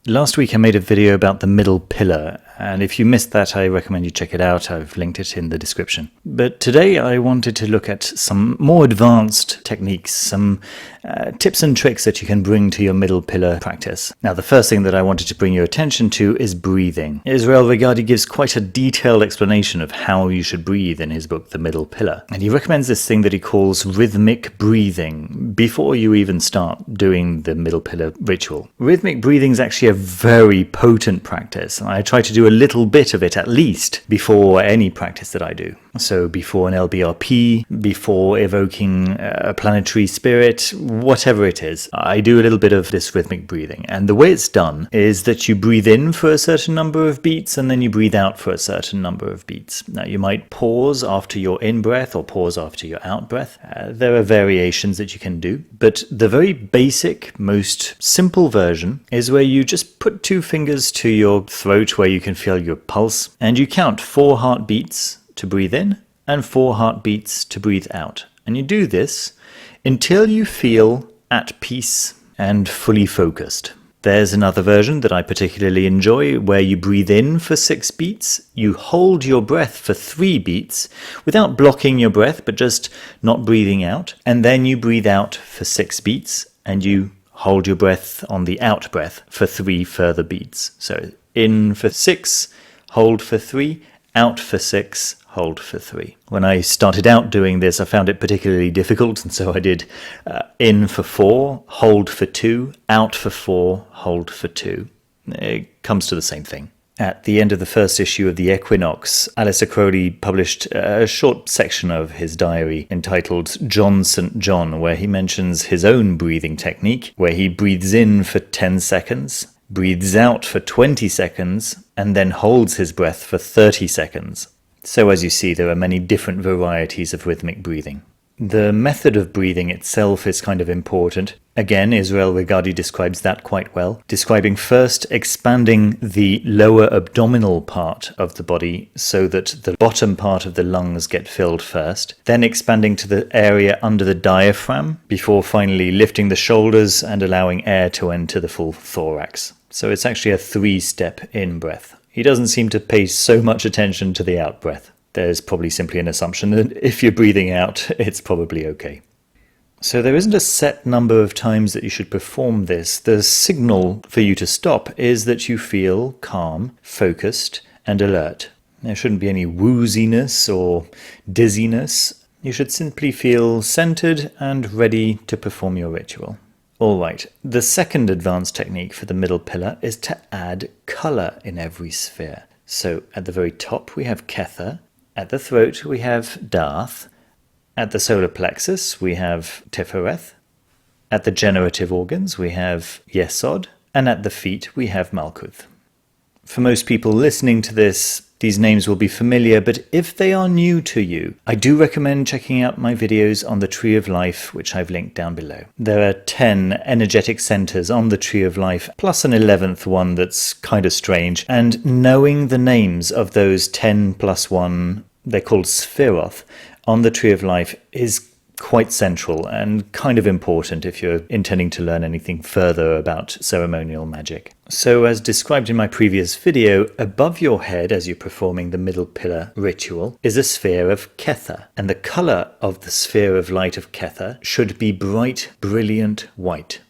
Last week I made a video about the middle pillar, and if you missed that, I recommend you check it out. I've linked it in the description. But today I wanted to look at some more advanced techniques, some tips and tricks that you can bring to your middle pillar practice. Now, the first thing that I wanted to bring your attention to is breathing. Israel Regardie gives quite a detailed explanation of how you should breathe in his book, The Middle Pillar. And he recommends this thing that he calls rhythmic breathing before you even start doing the middle pillar ritual. Rhythmic breathing is actually a very potent practice. I try to do a little bit of it at least before any practice that I do. So before an LBRP, before evoking a planetary spirit, whatever it is, I do a little bit of this rhythmic breathing. And the way it's done is that you breathe in for a certain number of beats and then you breathe out for a certain number of beats. Now, you might pause after your in-breath or pause after your out-breath. There are variations that you can do, but the very basic, most simple version is where you just put two fingers to your throat where you can feel your pulse, and you count 4 heartbeats to breathe in and 4 heartbeats to breathe out. And you do this until you feel at peace and fully focused. There's another version that I particularly enjoy where you breathe in for 6 beats, you hold your breath for 3 beats without blocking your breath but just not breathing out, and then you breathe out for 6 beats and you hold your breath on the out breath for 3 further beats. So in for 6, hold for 3, out for 6, hold for 3. When I started out doing this, I found it particularly difficult, and so I did in for 4, hold for 2, out for 4, hold for 2. It comes to the same thing. At the end of the first issue of the Equinox, Alistair Crowley published a short section of his diary entitled John St. John, where he mentions his own breathing technique, where he breathes in for 10 seconds, breathes out for 20 seconds, and then holds his breath for 30 seconds. So as you see, there are many different varieties of rhythmic breathing. The method of breathing itself is kind of important. Again, Israel Regardie describes that quite well, describing first expanding the lower abdominal part of the body so that the bottom part of the lungs get filled first, then expanding to the area under the diaphragm, before finally lifting the shoulders and allowing air to enter the full thorax. So it's actually a 3-step in-breath. He doesn't seem to pay so much attention to the out-breath. There's probably simply an assumption that if you're breathing out, it's probably okay. So there isn't a set number of times that you should perform this. The signal for you to stop is that you feel calm, focused, and alert. There shouldn't be any wooziness or dizziness. You should simply feel centered and ready to perform your ritual. Alright, the second advanced technique for the middle pillar is to add color in every sphere. So at the very top we have Kether, at the throat we have Darth, at the solar plexus we have Tifereth, at the generative organs we have Yesod, and at the feet we have Malkuth. For most people listening to this, these names will be familiar, but if they are new to you, I do recommend checking out my videos on the Tree of Life, which I've linked down below. There are 10 energetic centers on the Tree of Life, plus an 11th one that's kind of strange, and knowing the names of those 10 plus 1, they're called Spheroth, on the Tree of Life is quite central and kind of important if you're intending to learn anything further about ceremonial magic. So as described in my previous video, above your head as you're performing the middle pillar ritual is a sphere of Kether, and the color of the sphere of light of Kether should be bright, brilliant white.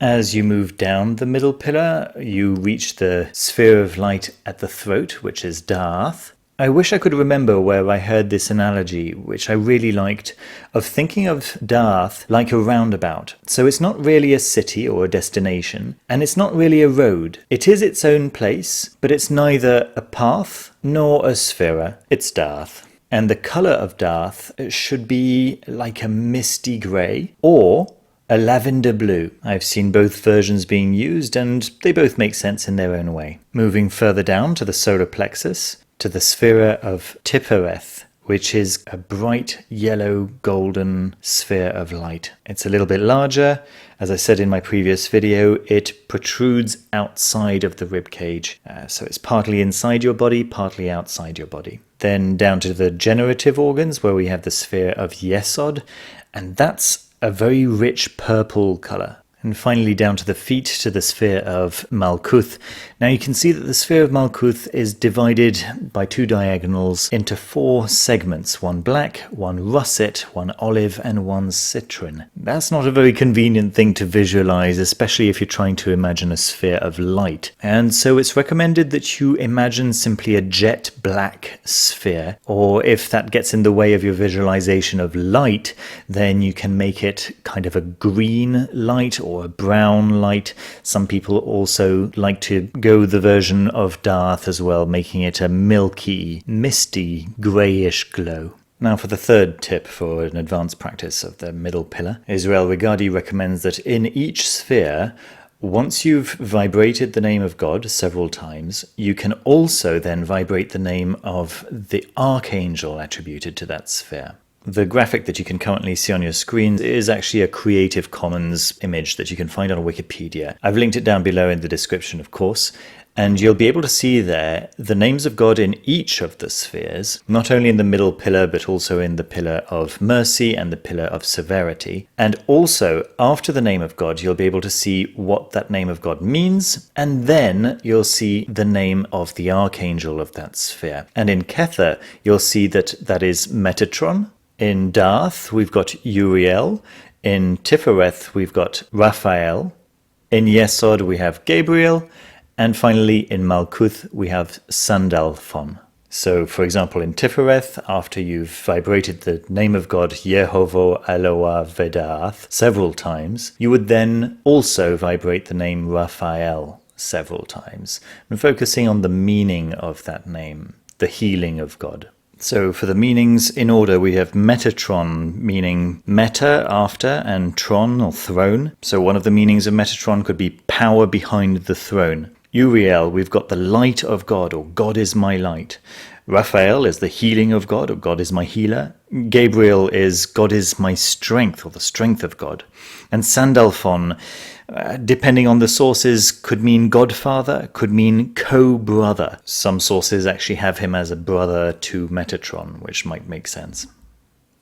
As you move down the middle pillar, you reach the sphere of light at the throat, which is Darth. I wish I could remember where I heard this analogy, which I really liked, of thinking of Darth like a roundabout. So it's not really a city or a destination, and it's not really a road. It is its own place, but it's neither a path nor a sphere. It's Darth. And the colour of Darth should be like a misty grey or a lavender blue. I've seen both versions being used, and they both make sense in their own way. Moving further down to the solar plexus, to the sphere of Tifereth, which is a bright yellow golden sphere of light. It's a little bit larger. As I said in my previous video, it protrudes outside of the rib cage. So it's partly inside your body, partly outside your body. Then down to the generative organs, where we have the sphere of Yesod, and that's a very rich purple color. And finally down to the feet, to the sphere of Malkuth. Now you can see that the sphere of Malkuth is divided by 2 diagonals into 4 segments, one black, one russet, one olive, and one citron. That's not a very convenient thing to visualize, especially if you're trying to imagine a sphere of light. And so it's recommended that you imagine simply a jet black sphere, or if that gets in the way of your visualization of light, then you can make it kind of a green light or a brown light. Some people also like to go the version of Darth as well, making it a milky, misty, greyish glow. Now for the third tip for an advanced practice of the middle pillar, Israel Regardie recommends that in each sphere, once you've vibrated the name of God several times, you can also then vibrate the name of the Archangel attributed to that sphere. The graphic that you can currently see on your screen is actually a Creative Commons image that you can find on Wikipedia. I've linked it down below in the description, of course, and you'll be able to see there the names of God in each of the spheres, not only in the middle pillar, but also in the pillar of mercy and the pillar of severity. And also, after the name of God, you'll be able to see what that name of God means, and then you'll see the name of the Archangel of that sphere. And in Kether, you'll see that that is Metatron. In Darth, we've got Uriel. In Tifereth, we've got Raphael. In Yesod, we have Gabriel. And finally, in Malkuth, we have Sandalphon. So, for example, in Tifereth, after you've vibrated the name of God, Yehovo Eloah Vedath, several times, you would then also vibrate the name Raphael several times, and focusing on the meaning of that name, the healing of God. So for the meanings in order, we have Metatron, meaning meta, after, and tron, or throne. So one of the meanings of Metatron could be power behind the throne. Uriel, we've got the light of God, or God is my light. Raphael is the healing of God, or God is my healer. Gabriel is God is my strength, or the strength of God. And Sandalphon, depending on the sources, could mean Godfather, could mean co-brother. Some sources actually have him as a brother to Metatron, which might make sense.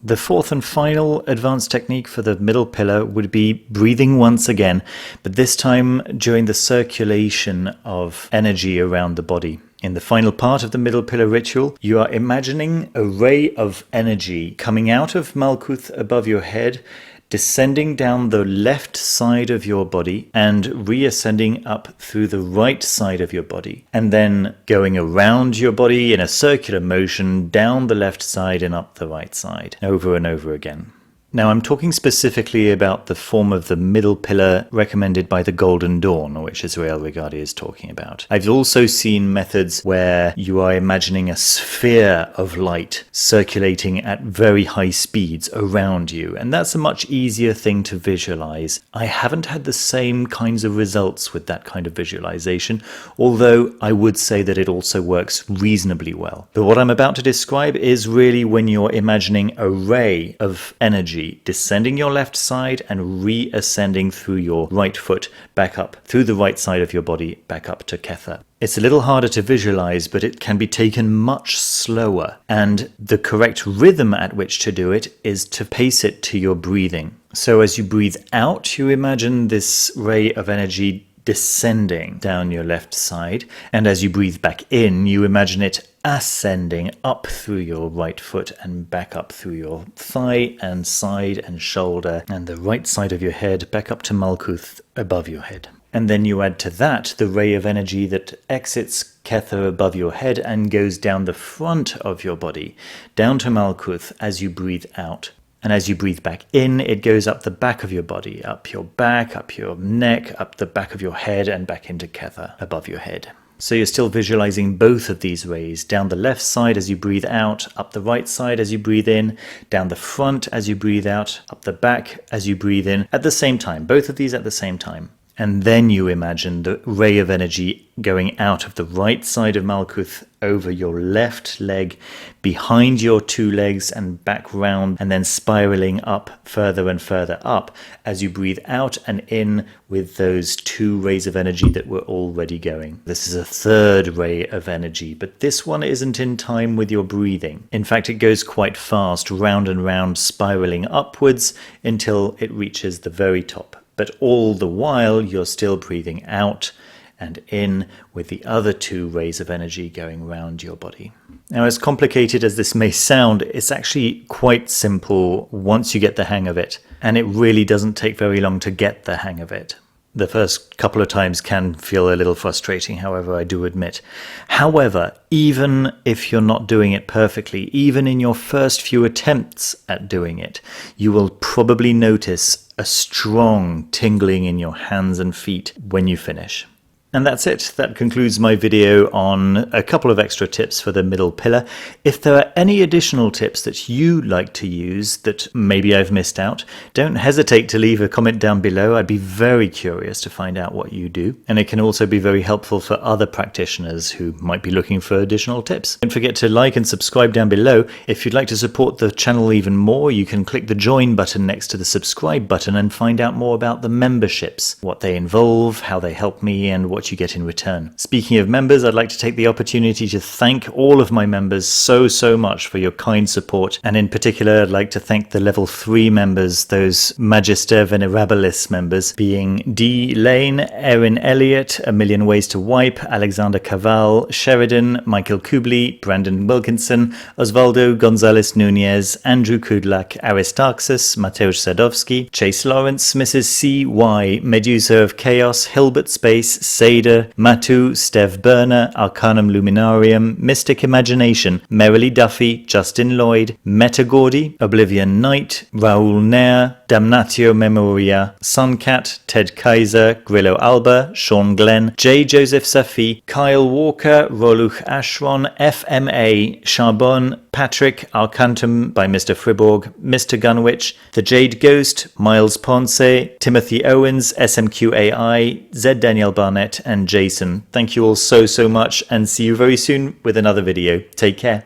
The fourth and final advanced technique for the middle pillar would be breathing once again, but this time during the circulation of energy around the body. In the final part of the middle pillar ritual, you are imagining a ray of energy coming out of Malkuth above your head, descending down the left side of your body and reascending up through the right side of your body, and then going around your body in a circular motion down the left side and up the right side, over and over again. Now, I'm talking specifically about the form of the middle pillar recommended by the Golden Dawn, which Israel Regardie is talking about. I've also seen methods where you are imagining a sphere of light circulating at very high speeds around you, and that's a much easier thing to visualize. I haven't had the same kinds of results with that kind of visualization, although I would say that it also works reasonably well. But what I'm about to describe is really when you're imagining a ray of energy descending your left side and reascending through your right foot back up through the right side of your body back up to Kether. It's a little harder to visualize, but it can be taken much slower, and the correct rhythm at which to do it is to pace it to your breathing. So as you breathe out, you imagine this ray of energy descending down your left side, and as you breathe back in, you imagine it ascending up through your right foot and back up through your thigh and side and shoulder and the right side of your head back up to Malkuth above your head. And then you add to that the ray of energy that exits Kether above your head and goes down the front of your body, down to Malkuth as you breathe out. And as you breathe back in, it goes up the back of your body, up your back, up your neck, up the back of your head, and back into Kether above your head. So you're still visualizing both of these rays, down the left side as you breathe out, up the right side as you breathe in, down the front as you breathe out, up the back as you breathe in, at the same time, both of these at the same time. And then you imagine the ray of energy going out of the right side of Malkuth over your left leg, behind your two legs and back round, and then spiraling up further and further up as you breathe out and in with those two rays of energy that were already going. This is a third ray of energy, but this one isn't in time with your breathing. In fact, it goes quite fast, round and round, spiraling upwards until it reaches the very top. but all the while you're still breathing out and in with the other 2 rays of energy going around your body. Now, as complicated as this may sound, it's actually quite simple once you get the hang of it, and it really doesn't take very long to get the hang of it. The first couple of times can feel a little frustrating, however, I do admit. However, even if you're not doing it perfectly, even in your first few attempts at doing it, you will probably notice a strong tingling in your hands and feet when you finish. And that's it. That concludes my video on a couple of extra tips for the middle pillar. If there are any additional tips that you like to use that maybe I've missed out, don't hesitate to leave a comment down below. I'd be very curious to find out what you do. And it can also be very helpful for other practitioners who might be looking for additional tips. Don't forget to like and subscribe down below. If you'd like to support the channel even more, you can click the join button next to the subscribe button and find out more about the memberships, what they involve, how they help me, and what you get in return. Speaking of members, I'd like to take the opportunity to thank all of my members so much for your kind support, and in particular I'd like to thank the level 3 members, those Magister Venerabilis members, being D. Lane, Erin Elliott, A Million Ways to Wipe, Alexander Caval, Sheridan, Michael Kubli, Brandon Wilkinson, Osvaldo Gonzalez Nunez, Andrew Kudlak, Aristarchus, Mateusz Sadowski, Chase Lawrence, Mrs. C. Y, Medusa of Chaos, Hilbert Space, Sade, Matu, Stev Berner, Arcanum Luminarium, Mystic Imagination, Merrily Duffy, Justin Lloyd, Metagordy, Oblivion Knight, Raoul Nair, Damnatio Memoria, Suncat, Ted Kaiser, Grillo Alba, Sean Glenn, J. Joseph Safi, Kyle Walker, Roluch Ashron, FMA, Charbon, Patrick, Arcantum by Mr. Friborg, Mr. Gunwich, The Jade Ghost, Miles Ponce, Timothy Owens, SMQAI, Z. Daniel Barnett, and Jason. Thank you all so much, and see you very soon with another video. Take care.